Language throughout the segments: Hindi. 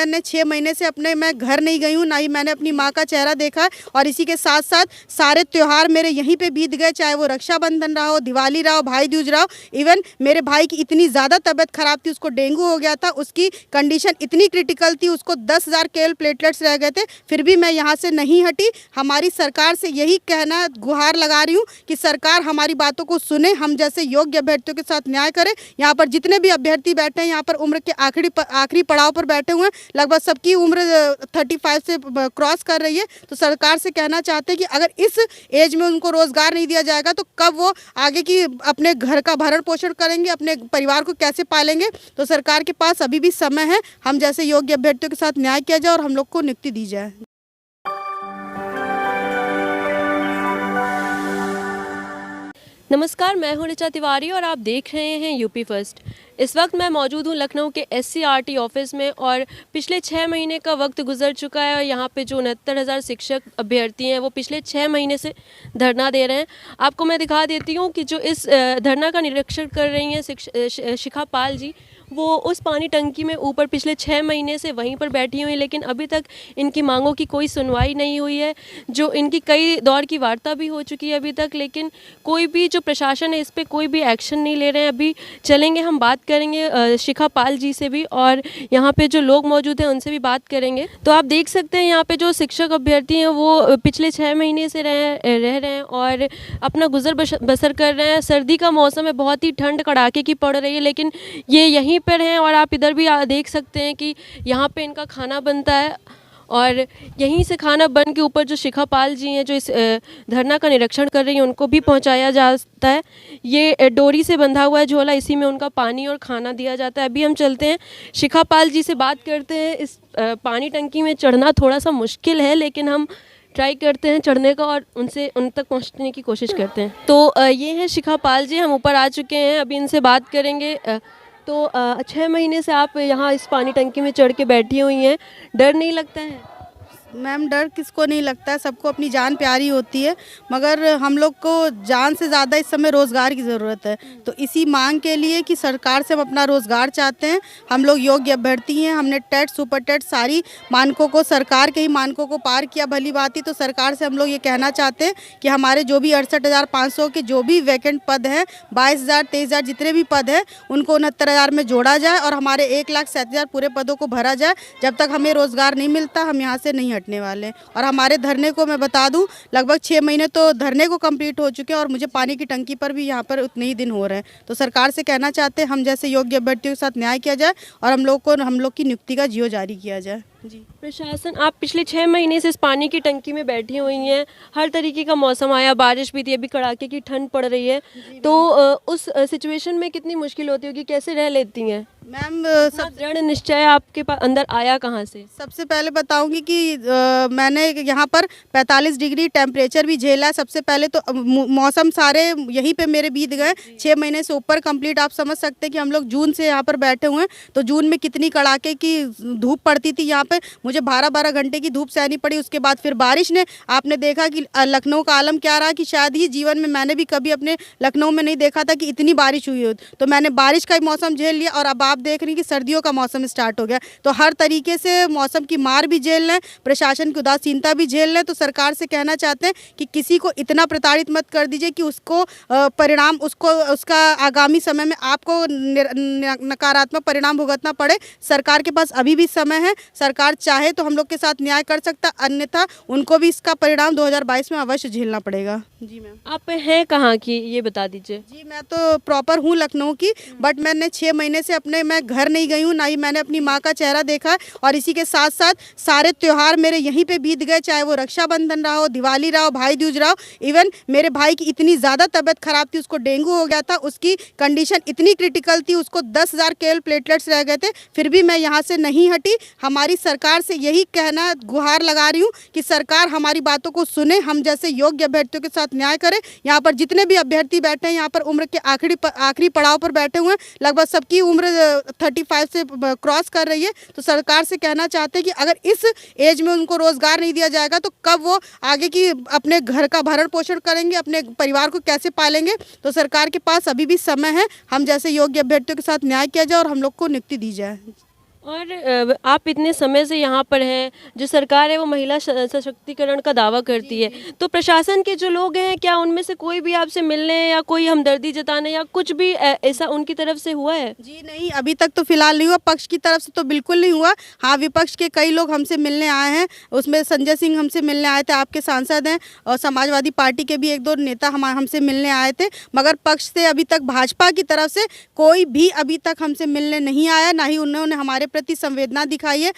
मैंने 6 महीने से मैं घर नहीं गई हूँ, ना ही मैंने अपनी माँ का चेहरा देखा है। और इसी के साथ साथ सारे त्यौहार मेरे यहीं पे बीत गए, चाहे वो रक्षाबंधन रहा हो, दिवाली रहा हो, भाई दूज रहा हो। इवन मेरे भाई की इतनी ज़्यादा तबीयत खराब थी, उसको डेंगू हो गया था, उसकी कंडीशन इतनी क्रिटिकल थी, उसको 10,000 केवल प्लेटलेट्स रह गए थे, फिर भी मैं यहाँ से नहीं हटी। हमारी सरकार से यही कहना गुहार लगा रही हूँ कि सरकार हमारी बातों को सुने, हम जैसे योग्य अभ्यर्थियों के साथ न्याय करे। यहाँ पर जितने भी अभ्यर्थी बैठे हैं, यहाँ पर उम्र के आखिरी पड़ाव पर बैठे हुए हैं, लगभग सबकी उम्र 35 से क्रॉस कर रही है। तो सरकार से कहना चाहते हैं कि अगर इस एज में उनको रोजगार नहीं दिया जाएगा तो कब वो आगे की अपने घर का भरण पोषण करेंगे, अपने परिवार को कैसे पालेंगे। तो सरकार के पास अभी भी समय है, हम जैसे योग्य अभ्यर्थियों के साथ न्याय किया जाए और हम लोग को नियुक्ति दी जाए। नमस्कार, मैं हूं ऋचा तिवारी और आप देख रहे हैं यूपी फर्स्ट। इस वक्त मैं मौजूद हूं लखनऊ के SCRT ऑफिस में और पिछले 6 महीने का वक्त गुजर चुका है और यहाँ पे जो 69,000 शिक्षक अभ्यर्थी हैं वो पिछले 6 महीने से धरना दे रहे हैं। आपको मैं दिखा देती हूँ कि जो इस धरना का निरीक्षण कर रही हैं शिखा पाल जी, वो उस पानी टंकी में ऊपर पिछले 6 महीने से वहीं पर बैठी हुई हैं, लेकिन अभी तक इनकी मांगों की कोई सुनवाई नहीं हुई है। जो इनकी कई दौर की वार्ता भी हो चुकी है अभी तक, लेकिन कोई भी जो प्रशासन है इस पर कोई भी एक्शन नहीं ले रहे हैं। अभी चलेंगे, हम बात करेंगे शिखा पाल जी से भी और यहाँ पे जो लोग मौजूद हैं उनसे भी बात करेंगे। तो आप देख सकते हैं यहाँ पे जो शिक्षक अभ्यर्थी हैं वो पिछले 6 महीने से रह रहे हैं और अपना गुजर बसर कर रहे हैं। सर्दी का मौसम है, बहुत ही ठंड कड़ाके की पड़ रही है, लेकिन ये यहीं पर हैं और आप इधर भी देख सकते हैं कि यहाँ पे इनका खाना बनता है और यहीं से खाना बन के ऊपर जो शिखा पाल जी हैं जो इस धरना का निरीक्षण कर रही हैं उनको भी पहुँचाया जाता है। ये डोरी से बंधा हुआ है झोला, इसी में उनका पानी और खाना दिया जाता है। अभी हम चलते हैं, शिखा पाल जी से बात करते हैं। इस पानी टंकी में चढ़ना थोड़ा सा मुश्किल है, लेकिन हम ट्राई करते हैं चढ़ने का और उन तक पहुंचने की कोशिश करते हैं। तो ये है शिखा पाल जी, हम ऊपर आ चुके हैं, अभी इनसे बात करेंगे। तो 6 महीने से आप यहाँ इस पानी टंकी में चढ़ के बैठी हुई हैं, डर नहीं लगता है? मैम, डर किसको नहीं लगता है, सबको अपनी जान प्यारी होती है, मगर हम लोग को जान से ज़्यादा इस समय रोज़गार की ज़रूरत है। तो इसी मांग के लिए कि सरकार से हम अपना रोज़गार चाहते हैं। हम लोग योग्य अभ्यर्थी हैं, हमने टेट सुपर टेट सारी मानकों को, सरकार के ही मानकों को पार किया, भली बात ही। तो सरकार से हम लोग ये कहना चाहते हैं कि हमारे जो भी 68,500 के जो भी वैकेंट पद हैं, 22,000 23,000 जितने भी पद हैं उनको 69,000 में जोड़ा जाए और हमारे 1,37,000 पूरे पदों को भरा जाए। जब तक हमें रोज़गार नहीं मिलता हम यहाँ से नहीं हटने वाले। और हमारे धरने को मैं बता दूं, लगभग 6 महीने तो धरने को कंप्लीट हो चुके हैं और मुझे पानी की टंकी पर भी यहाँ पर उतने ही दिन हो रहे हैं। तो सरकार से कहना चाहते हैं हम जैसे योग्य अभ्यर्थियों के साथ न्याय किया जाए और हम लोग की नियुक्ति का जियो जारी किया जाए। जी प्रशासन, आप पिछले 6 महीने से इस पानी की टंकी में बैठी हुई हैं, हर तरीके का मौसम आया, बारिश भी थी, अभी कड़ाके की ठंड पड़ रही है, तो उस सिचुएशन में कितनी मुश्किल होती होगी, कैसे रह लेती हैं मैम? सब दृढ़ निश्चय आपके अंदर आया कहाँ से? सबसे पहले बताऊंगी कि मैंने यहाँ पर 45 डिग्री टेम्परेचर भी झेला है। सबसे पहले तो मौसम सारे यहीं पे मेरे बीत गए, 6 महीने से ऊपर कंप्लीट। आप समझ सकते हैं कि हम लोग जून से यहाँ पर बैठे हुए हैं, तो जून में कितनी कड़ाके की धूप पड़ती थी। यहाँ पे मुझे 12-12 घंटे की धूप सहनी पड़ी। उसके बाद फिर बारिश ने, आपने देखा कि लखनऊ का आलम क्या रहा कि शायद ही जीवन में मैंने भी कभी अपने लखनऊ में नहीं देखा था कि इतनी बारिश हुई हो। तो मैंने बारिश का ही मौसम झेल लिया और अब आप देख रही हैं कि सर्दियों का मौसम स्टार्ट हो गया। तो हर तरीके से मौसम की मार भी झेल लें, प्रशासन की उदासीनता भी झेल लें। तो सरकार से कहना चाहते हैं कि किसी को इतना प्रताड़ित मत कर दीजिए कि उसको परिणाम, उसका आगामी समय में आपको नकारात्मक परिणाम भुगतना पड़े। सरकार के पास अभी भी समय है, सरकार चाहे तो हम लोग के साथ न्याय कर सकता, अन्यथा उनको भी इसका परिणाम 2022 में अवश्य झेलना पड़ेगा। जी मैम। आप हैं कहाँ की, ये बता दीजिए। जी मैं तो प्रॉपर हूँ लखनऊ की, बट मैंने 6 महीने से मैं घर नहीं गई हूँ, ना ही मैंने अपनी माँ का चेहरा देखा है। और इसी के साथ साथ सारे त्यौहार मेरे यहीं पे बीत गए, चाहे वो रक्षाबंधन रहा हो, दिवाली रहा हो, भाई दूज रहा हो। इवन मेरे भाई की इतनी ज़्यादा तबीयत खराब थी, उसको डेंगू हो गया था, उसकी कंडीशन इतनी क्रिटिकल थी, उसको 10,000 केवल प्लेटलेट्स रह गए थे, फिर भी मैं यहाँ से नहीं हटी। हमारी सरकार से यही कहना गुहार लगा रही हूँ कि सरकार हमारी बातों को सुने, हम जैसे योग्य अभ्यर्थियों के साथ न्याय करे। यहाँ पर जितने भी अभ्यर्थी बैठे हैं, यहाँ पर उम्र के आखिरी पड़ाव पर बैठे हुए हैं, लगभग सबकी उम्र 35 से क्रॉस कर रही है। तो सरकार से कहना चाहते हैं कि अगर इस एज में उनको रोजगार नहीं दिया जाएगा तो कब वो आगे की अपने घर का भरण पोषण करेंगे, अपने परिवार को कैसे पालेंगे। तो सरकार के पास अभी भी समय है, हम जैसे योग्य अभ्यर्थियों के साथ न्याय किया जाए और हम लोग को नियुक्ति दी जाए। और आप इतने समय से यहाँ पर हैं, जो सरकार है वो महिला सशक्तिकरण का दावा करती है, तो प्रशासन के जो लोग हैं क्या उनमें से कोई भी आपसे मिलने या कोई हमदर्दी जताने या कुछ भी ऐसा उनकी तरफ से हुआ है? जी नहीं, अभी तक तो फिलहाल नहीं हुआ। पक्ष की तरफ से तो बिल्कुल नहीं हुआ। हाँ, विपक्ष के कई लोग हमसे मिलने आए हैं, उसमें संजय सिंह हमसे मिलने आए थे, आपके सांसद हैं, और समाजवादी पार्टी के भी एक दो नेता हमसे मिलने आए थे, मगर पक्ष से अभी तक भाजपा की तरफ से कोई भी अभी तक हमसे मिलने नहीं आया, ना ही उन्होंने हमारे प्रति संवेदना दिखाई है।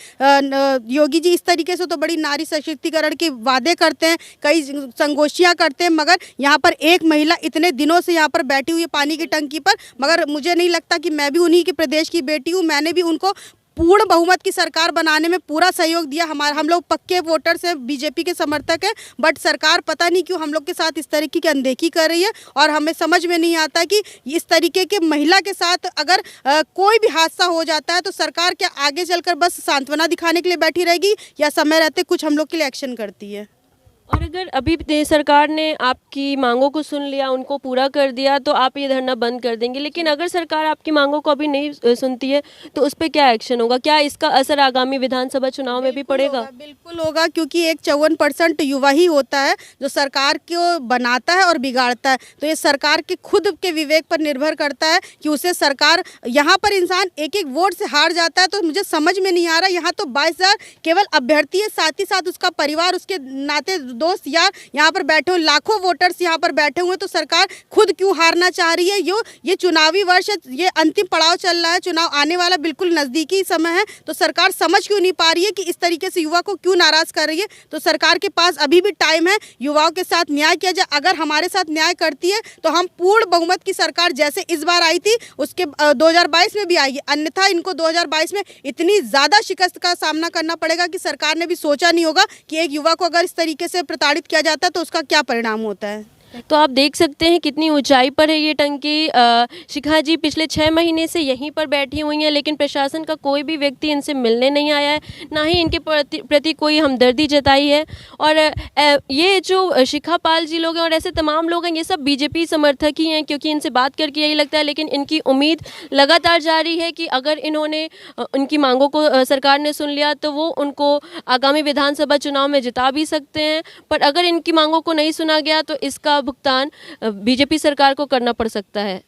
योगी जी इस तरीके से तो बड़ी नारी सशक्तिकरण के वादे करते हैं, कई संगोष्ठियाँ करते हैं, मगर यहाँ पर एक महिला इतने दिनों से यहाँ पर बैठी हुई है पानी की टंकी पर, मगर मुझे नहीं लगता कि मैं भी उन्हीं के प्रदेश की बेटी हूँ। मैंने भी उनको पूर्ण बहुमत की सरकार बनाने में पूरा सहयोग दिया। हम लोग पक्के वोटर्स हैं, बीजेपी के समर्थक हैं, बट सरकार पता नहीं क्यों हम लोग के साथ इस तरीके की अनदेखी कर रही है, और हमें समझ में नहीं आता कि इस तरीके के महिला के साथ अगर कोई भी हादसा हो जाता है तो सरकार क्या आगे चलकर बस सांत्वना दिखाने के लिए बैठी रहेगी, या समय रहते कुछ हम लोग के लिए एक्शन करती है? और अगर अभी सरकार ने आपकी मांगों को सुन लिया, उनको पूरा कर दिया, तो आप ये धरना बंद कर देंगे, लेकिन अगर सरकार आपकी मांगों को अभी नहीं सुनती है तो उस पर क्या एक्शन होगा? क्या इसका असर आगामी विधानसभा चुनाव में भी पड़ेगा? बिल्कुल होगा, क्योंकि एक 54% युवा ही होता है जो सरकार को बनाता है और बिगाड़ता है। तो ये सरकार के खुद के विवेक पर निर्भर करता है कि उसे सरकार, यहाँ पर इंसान एक एक वोट से हार जाता है, तो मुझे समझ में नहीं आ रहा। यहाँ तो 22,000 केवल अभ्यर्थी है, साथ ही साथ उसका परिवार, उसके नाते दोस्त यार यहाँ पर बैठे हुए, लाखों वोटर्स यहाँ पर बैठे हुए, तो सरकार खुद क्यों हारना चाह रही है? ये चुनावी वर्ष, ये अंतिम पड़ाव चल रहा है, चुनाव आने वाला बिल्कुल नज़दीकी समय है, तो सरकार समझ क्यों नहीं पा रही है कि इस तरीके से युवा को क्यों नाराज़ कर रही है? तो सरकार के पास अभी भी टाइम है, युवाओं के साथ न्याय किया जाए। अगर हमारे साथ न्याय करती है तो हम पूर्ण बहुमत की सरकार जैसे इस बार आई थी उसके 2022 में भी आएगी, अन्यथा इनको 2022 में इतनी ज़्यादा शिकस्त का सामना करना पड़ेगा कि सरकार ने भी सोचा नहीं होगा कि एक युवा को अगर इस तरीके से प्रताड़ित किया जाता है तो उसका क्या परिणाम होता है। तो आप देख सकते हैं कितनी ऊंचाई पर है ये टंकी। शिखा जी पिछले 6 महीने से यहीं पर बैठी हुई हैं, लेकिन प्रशासन का कोई भी व्यक्ति इनसे मिलने नहीं आया है, ना ही इनके प्रति कोई हमदर्दी जताई है। और ये जो शिखा पाल जी लोग हैं और ऐसे तमाम लोग हैं, ये सब बीजेपी समर्थक ही हैं, क्योंकि इनसे बात करके यही लगता है। लेकिन इनकी उम्मीद लगातार जारी है कि अगर इन्होंने उनकी मांगों को सरकार ने सुन लिया तो वो उनको आगामी विधानसभा चुनाव में जिता भी सकते हैं। पर अगर इनकी मांगों को नहीं सुना गया तो इसका भुगतान बीजेपी सरकार को करना पड़ सकता है।